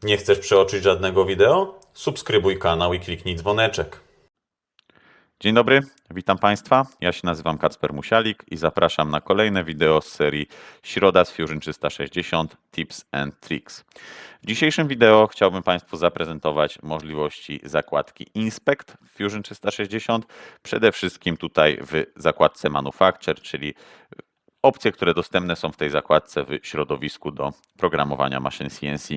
Nie chcesz przeoczyć żadnego wideo? Subskrybuj kanał i kliknij dzwoneczek. Dzień dobry, witam Państwa. Ja się nazywam Kacper Musialik i zapraszam na kolejne wideo z serii Środa z Fusion 360 Tips and Tricks. W dzisiejszym wideo chciałbym Państwu zaprezentować możliwości zakładki Inspect w Fusion 360, przede wszystkim tutaj w zakładce Manufacture, czyli opcje, które dostępne są w tej zakładce w środowisku do programowania maszyn CNC.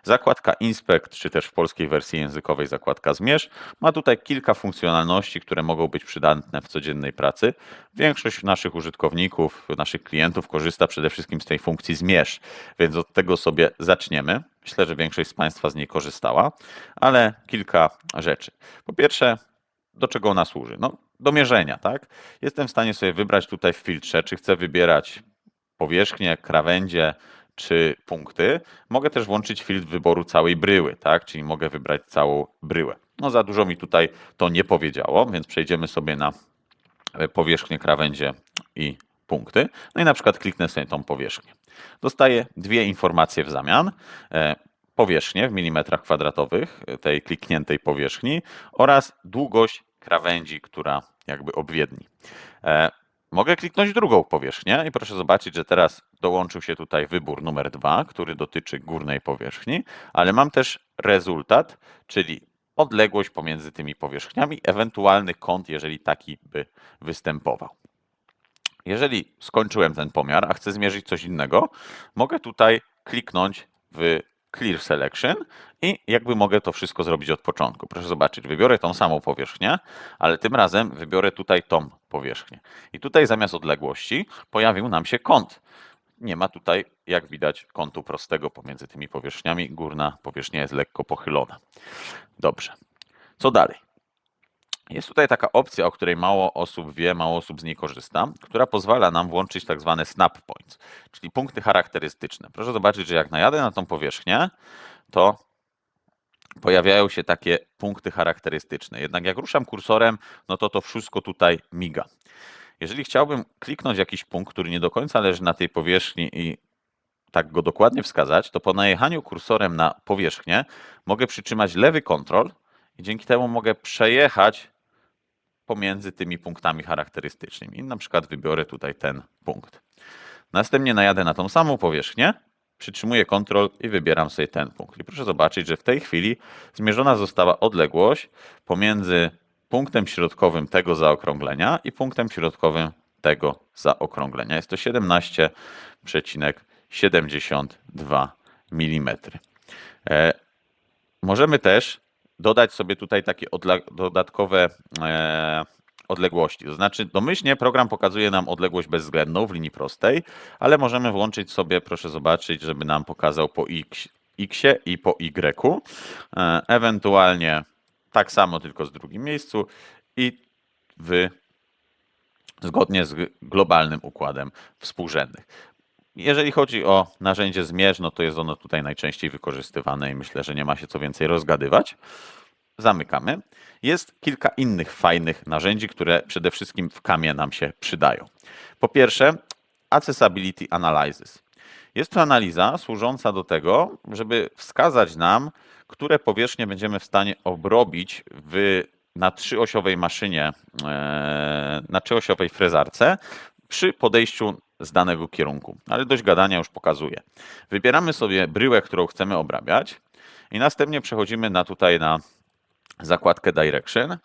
Zakładka Inspect, czy też w polskiej wersji językowej zakładka Zmierz, ma tutaj kilka funkcjonalności, które mogą być przydatne w codziennej pracy. Większość naszych użytkowników, naszych klientów korzysta przede wszystkim z tej funkcji Zmierz, więc od tego sobie zaczniemy. Myślę, że większość z Państwa z niej korzystała, ale kilka rzeczy. Po pierwsze, do czego ona służy? No, do mierzenia, tak? Jestem w stanie sobie wybrać tutaj w filtrze, czy chcę wybierać powierzchnię, krawędzie, czy punkty. Mogę też włączyć filtr wyboru całej bryły, tak? Czyli mogę wybrać całą bryłę. No za dużo mi tutaj to nie powiedziało, więc przejdziemy sobie na powierzchnię, krawędzie i punkty. No i na przykład kliknę sobie tą powierzchnię. Dostaję dwie informacje w zamian. Powierzchnię w milimetrach kwadratowych tej klikniętej powierzchni oraz długość krawędzi, która jakby obwiedni. Mogę kliknąć drugą powierzchnię i proszę zobaczyć, że teraz dołączył się tutaj wybór numer 2, który dotyczy górnej powierzchni, ale mam też rezultat, czyli odległość pomiędzy tymi powierzchniami, ewentualny kąt, jeżeli taki by występował. Jeżeli skończyłem ten pomiar, a chcę zmierzyć coś innego, mogę tutaj kliknąć w Clear Selection i jakby mogę to wszystko zrobić od początku. Proszę zobaczyć, wybiorę tą samą powierzchnię, ale tym razem wybiorę tutaj tą powierzchnię. I tutaj zamiast odległości pojawił nam się kąt. Nie ma tutaj, jak widać, kątu prostego pomiędzy tymi powierzchniami. Górna powierzchnia jest lekko pochylona. Dobrze. Co dalej? Jest tutaj taka opcja, o której mało osób wie, mało osób z niej korzysta, która pozwala nam włączyć tak zwane snap points, czyli punkty charakterystyczne. Proszę zobaczyć, że jak najadę na tą powierzchnię, to pojawiają się takie punkty charakterystyczne. Jednak jak ruszam kursorem, no to wszystko tutaj miga. Jeżeli chciałbym kliknąć jakiś punkt, który nie do końca leży na tej powierzchni i tak go dokładnie wskazać, to po najechaniu kursorem na powierzchnię mogę przytrzymać lewy kontrol i dzięki temu mogę przejechać pomiędzy tymi punktami charakterystycznymi. I na przykład wybiorę tutaj ten punkt. Następnie najadę na tą samą powierzchnię, przytrzymuję Ctrl i wybieram sobie ten punkt. I proszę zobaczyć, że w tej chwili zmierzona została odległość pomiędzy punktem środkowym tego zaokrąglenia i punktem środkowym tego zaokrąglenia. Jest to 17,72 mm. Możemy też dodać sobie tutaj takie dodatkowe odległości. To znaczy domyślnie program pokazuje nam odległość bezwzględną w linii prostej, ale możemy włączyć sobie, proszę zobaczyć, żeby nam pokazał po x i po y. Ewentualnie tak samo, tylko w drugim miejscu i zgodnie z globalnym układem współrzędnych. Jeżeli chodzi o narzędzie Zmierz, no to jest ono tutaj najczęściej wykorzystywane i myślę, że nie ma się co więcej rozgadywać. Zamykamy. Jest kilka innych fajnych narzędzi, które przede wszystkim w Kamie nam się przydają. Po pierwsze, Accessibility Analysis. Jest to analiza służąca do tego, żeby wskazać nam, które powierzchnie będziemy w stanie obrobić na trzyosiowej maszynie, na trzyosiowej frezarce przy podejściu z danego kierunku. Ale dość gadania, już pokazuję. Wybieramy sobie bryłę, którą chcemy obrabiać i następnie przechodzimy na zakładkę Direction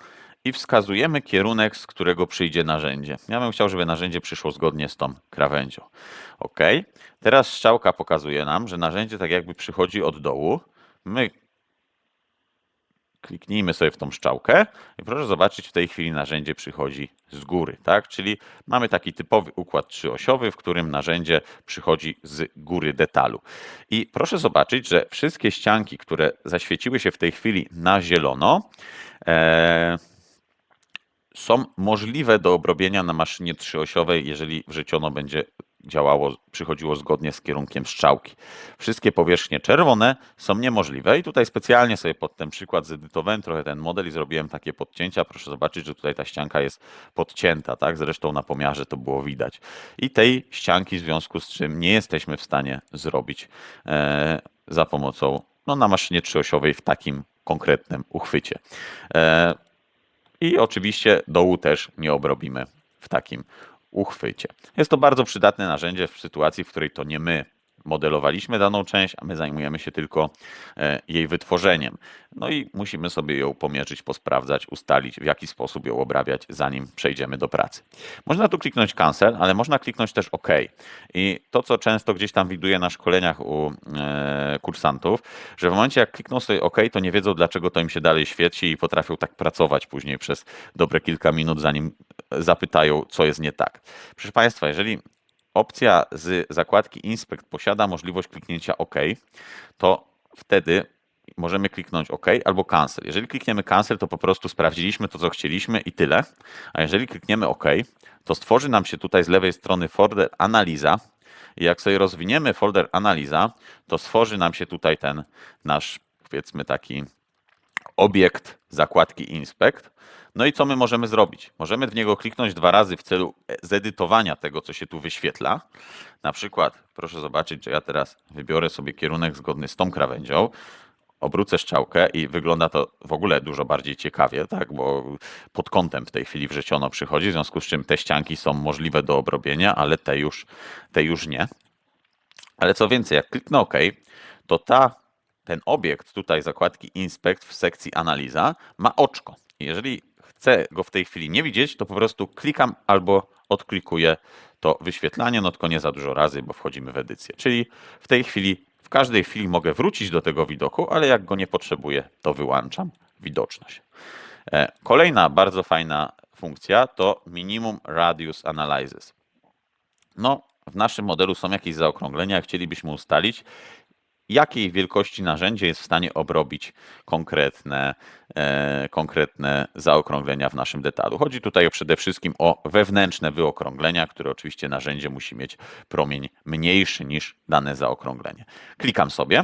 i wskazujemy kierunek, z którego przyjdzie narzędzie. Ja bym chciał, żeby narzędzie przyszło zgodnie z tą krawędzią. OK. Teraz strzałka pokazuje nam, że narzędzie tak jakby przychodzi od dołu. My kliknijmy sobie w tą strzałkę i proszę zobaczyć, w tej chwili narzędzie przychodzi z góry, tak? Czyli mamy taki typowy układ trzyosiowy, w którym narzędzie przychodzi z góry detalu. I proszę zobaczyć, że wszystkie ścianki, które zaświeciły się w tej chwili na zielono, są możliwe do obrobienia na maszynie trzyosiowej, jeżeli wrzeciono będzie przychodziło zgodnie z kierunkiem strzałki. Wszystkie powierzchnie czerwone są niemożliwe i tutaj specjalnie sobie pod ten przykład zedytowałem trochę ten model i zrobiłem takie podcięcia. Proszę zobaczyć, że tutaj ta ścianka jest podcięta, tak? Zresztą na pomiarze to było widać. I tej ścianki w związku z czym nie jesteśmy w stanie zrobić za pomocą no, na maszynie trzyosiowej w takim konkretnym uchwycie. I oczywiście dołu też nie obrobimy w takim uchwycie. Jest to bardzo przydatne narzędzie w sytuacji, w której to nie my modelowaliśmy daną część, a my zajmujemy się tylko jej wytworzeniem. No i musimy sobie ją pomierzyć, posprawdzać, ustalić, w jaki sposób ją obrabiać, zanim przejdziemy do pracy. Można tu kliknąć Cancel, ale można kliknąć też OK. I to, co często gdzieś tam widuję na szkoleniach u kursantów, że w momencie, jak klikną sobie OK, to nie wiedzą, dlaczego to im się dalej świeci i potrafią tak pracować później przez dobre kilka minut, zanim zapytają, co jest nie tak. Proszę Państwa, jeżeli opcja z zakładki Inspect posiada możliwość kliknięcia OK, to wtedy możemy kliknąć OK albo Cancel. Jeżeli klikniemy Cancel, to po prostu sprawdziliśmy to, co chcieliśmy i tyle. A jeżeli klikniemy OK, to stworzy nam się tutaj z lewej strony folder Analiza. I jak sobie rozwiniemy folder Analiza, to stworzy nam się tutaj ten nasz, powiedzmy, taki obiekt zakładki Inspect. No i co my możemy zrobić? Możemy w niego kliknąć 2 razy w celu zedytowania tego, co się tu wyświetla. Na przykład, proszę zobaczyć, że ja teraz wybiorę sobie kierunek zgodny z tą krawędzią, obrócę strzałkę i wygląda to w ogóle dużo bardziej ciekawie, tak? Bo pod kątem w tej chwili wrzeciono przychodzi, w związku z czym te ścianki są możliwe do obrobienia, ale te już nie. Ale co więcej, jak kliknę OK, to ten obiekt tutaj zakładki Inspect w sekcji Analiza ma oczko. Jeżeli chcę go w tej chwili nie widzieć, to po prostu klikam albo odklikuję to wyświetlanie, no tylko nie za dużo razy, bo wchodzimy w edycję. Czyli w tej chwili, w każdej chwili mogę wrócić do tego widoku, ale jak go nie potrzebuję, to wyłączam widoczność. Kolejna bardzo fajna funkcja to Minimum Radius Analysis. No, w naszym modelu są jakieś zaokrąglenia, chcielibyśmy ustalić, jakiej wielkości narzędzie jest w stanie obrobić konkretne zaokrąglenia w naszym detalu. Chodzi tutaj przede wszystkim o wewnętrzne wyokrąglenia, które oczywiście narzędzie musi mieć promień mniejszy niż dane zaokrąglenie. Klikam sobie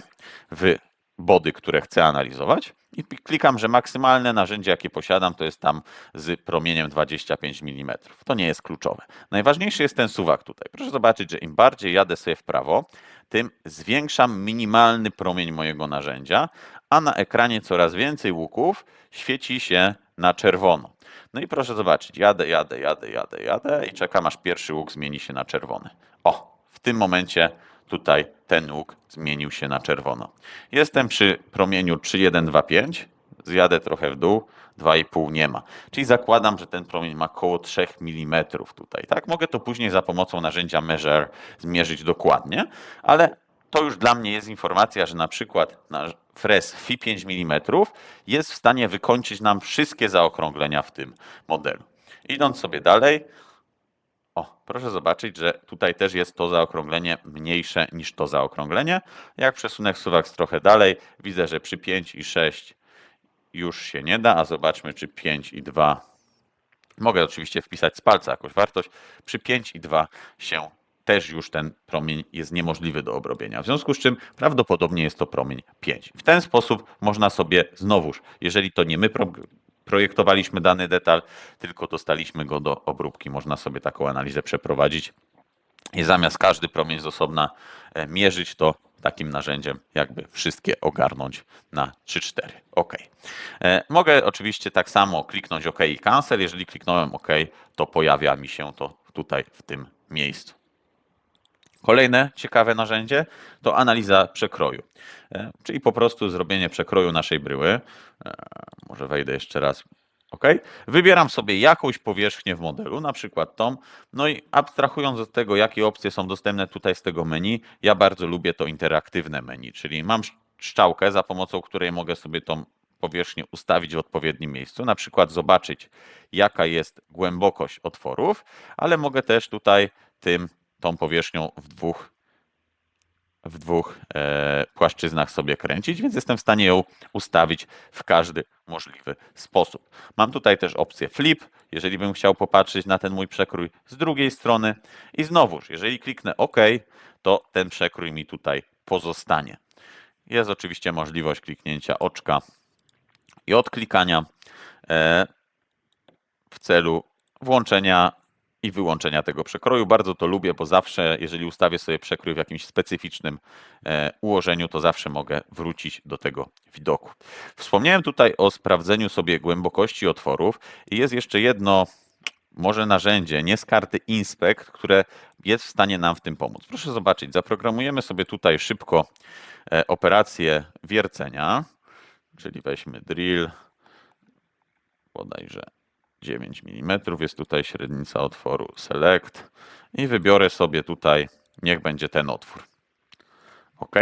w body, które chcę analizować i klikam, że maksymalne narzędzie, jakie posiadam, to jest tam z promieniem 25 mm. To nie jest kluczowe. Najważniejszy jest ten suwak tutaj. Proszę zobaczyć, że im bardziej jadę sobie w prawo, tym zwiększam minimalny promień mojego narzędzia, a na ekranie coraz więcej łuków świeci się na czerwono. No i proszę zobaczyć, jadę i czekam, aż pierwszy łuk zmieni się na czerwony. O, w tym momencie tutaj ten łuk zmienił się na czerwono. Jestem przy promieniu 3,125, zjadę trochę w dół, 2,5 nie ma. Czyli zakładam, że ten promień ma około 3 mm tutaj. Tak, mogę to później za pomocą narzędzia Measure zmierzyć dokładnie, ale to już dla mnie jest informacja, że na przykład nasz frez Fi 5 mm jest w stanie wykończyć nam wszystkie zaokrąglenia w tym modelu. Idąc sobie dalej, proszę zobaczyć, że tutaj też jest to zaokrąglenie mniejsze niż to zaokrąglenie. Jak przesunę suwak trochę dalej, widzę, że przy 5 i 6 już się nie da, a zobaczmy, czy 5 i 2. Mogę oczywiście wpisać z palca jakąś wartość. Przy 5 i 2 się też już ten promień jest niemożliwy do obrobienia. W związku z czym prawdopodobnie jest to promień 5. W ten sposób można sobie znowuż, jeżeli to nie my projektowaliśmy dany detal, tylko dostaliśmy go do obróbki, można sobie taką analizę przeprowadzić i zamiast każdy promień z osobna mierzyć, to takim narzędziem jakby wszystkie ogarnąć na 3-4. OK. Mogę oczywiście tak samo kliknąć OK i Cancel. Jeżeli kliknąłem OK, to pojawia mi się to tutaj w tym miejscu. Kolejne ciekawe narzędzie to analiza przekroju, czyli po prostu zrobienie przekroju naszej bryły. Może wejdę jeszcze raz. OK. Wybieram sobie jakąś powierzchnię w modelu, na przykład tą, no i abstrahując od tego, jakie opcje są dostępne tutaj z tego menu, ja bardzo lubię to interaktywne menu, czyli mam strzałkę, za pomocą której mogę sobie tą powierzchnię ustawić w odpowiednim miejscu, na przykład zobaczyć, jaka jest głębokość otworów, ale mogę też tutaj tą powierzchnią w dwóch płaszczyznach sobie kręcić, więc jestem w stanie ją ustawić w każdy możliwy sposób. Mam tutaj też opcję flip, jeżeli bym chciał popatrzeć na ten mój przekrój z drugiej strony i znowuż, jeżeli kliknę OK, to ten przekrój mi tutaj pozostanie. Jest oczywiście możliwość kliknięcia oczka i odklikania w celu włączenia i wyłączenia tego przekroju. Bardzo to lubię, bo zawsze, jeżeli ustawię sobie przekrój w jakimś specyficznym ułożeniu, to zawsze mogę wrócić do tego widoku. Wspomniałem tutaj o sprawdzeniu sobie głębokości otworów i jest jeszcze jedno może narzędzie, nie z karty Inspect, które jest w stanie nam w tym pomóc. Proszę zobaczyć, zaprogramujemy sobie tutaj szybko operację wiercenia, czyli weźmy drill, bodajże 9 mm, jest tutaj średnica otworu select i wybiorę sobie tutaj, niech będzie ten otwór. OK.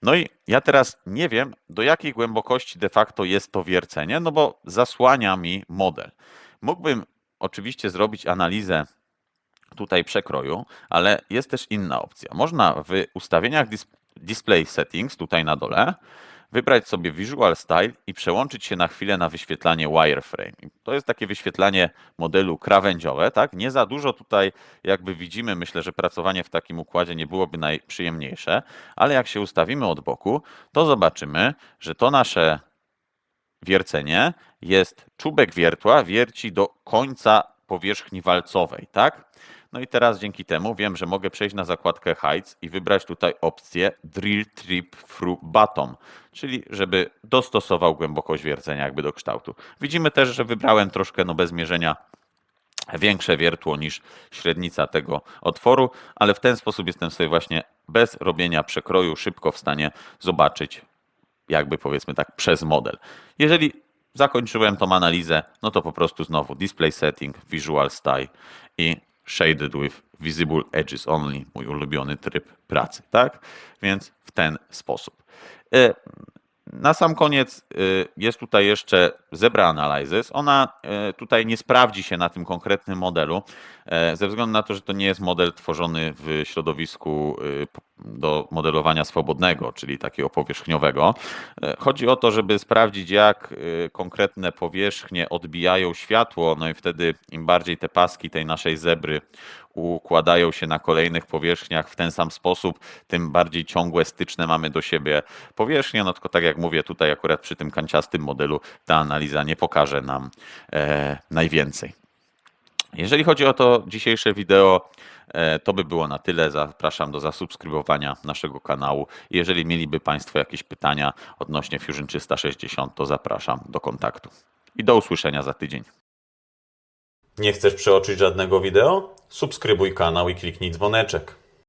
No i ja teraz nie wiem, do jakiej głębokości de facto jest to wiercenie, no bo zasłania mi model. Mógłbym oczywiście zrobić analizę tutaj przekroju, ale jest też inna opcja. Można w ustawieniach Display Settings, tutaj na dole, wybrać sobie Visual Style i przełączyć się na chwilę na wyświetlanie wireframe. To jest takie wyświetlanie modelu krawędziowe, tak? Nie za dużo tutaj jakby widzimy, myślę, że pracowanie w takim układzie nie byłoby najprzyjemniejsze, ale jak się ustawimy od boku, to zobaczymy, że to nasze wiercenie jest czubek wiertła, wierci do końca powierzchni walcowej, tak? No i teraz dzięki temu wiem, że mogę przejść na zakładkę Heights i wybrać tutaj opcję Drill Trip Through Bottom, czyli żeby dostosował głębokość wiercenia jakby do kształtu. Widzimy też, że wybrałem troszkę bez mierzenia większe wiertło niż średnica tego otworu, ale w ten sposób jestem sobie właśnie bez robienia przekroju szybko w stanie zobaczyć jakby powiedzmy tak przez model. Jeżeli zakończyłem tą analizę, no to po prostu znowu Display Setting, Visual Style i Shaded with Visible Edges Only, mój ulubiony tryb pracy, tak? Więc w ten sposób. Na sam koniec jest tutaj jeszcze Zebra Analysis. Ona tutaj nie sprawdzi się na tym konkretnym modelu, ze względu na to, że to nie jest model tworzony w środowisku do modelowania swobodnego, czyli takiego powierzchniowego. Chodzi o to, żeby sprawdzić, jak konkretne powierzchnie odbijają światło, no i wtedy im bardziej te paski tej naszej zebry układają się na kolejnych powierzchniach w ten sam sposób, tym bardziej ciągłe, styczne mamy do siebie powierzchnie. No tylko tak jak mówię, tutaj akurat przy tym kanciastym modelu ta analiza nie pokaże nam najwięcej. Jeżeli chodzi o to dzisiejsze wideo, to by było na tyle. Zapraszam do zasubskrybowania naszego kanału. Jeżeli mieliby Państwo jakieś pytania odnośnie Fusion 360, to zapraszam do kontaktu. I do usłyszenia za tydzień. Nie chcesz przeoczyć żadnego wideo? Subskrybuj kanał i kliknij dzwoneczek.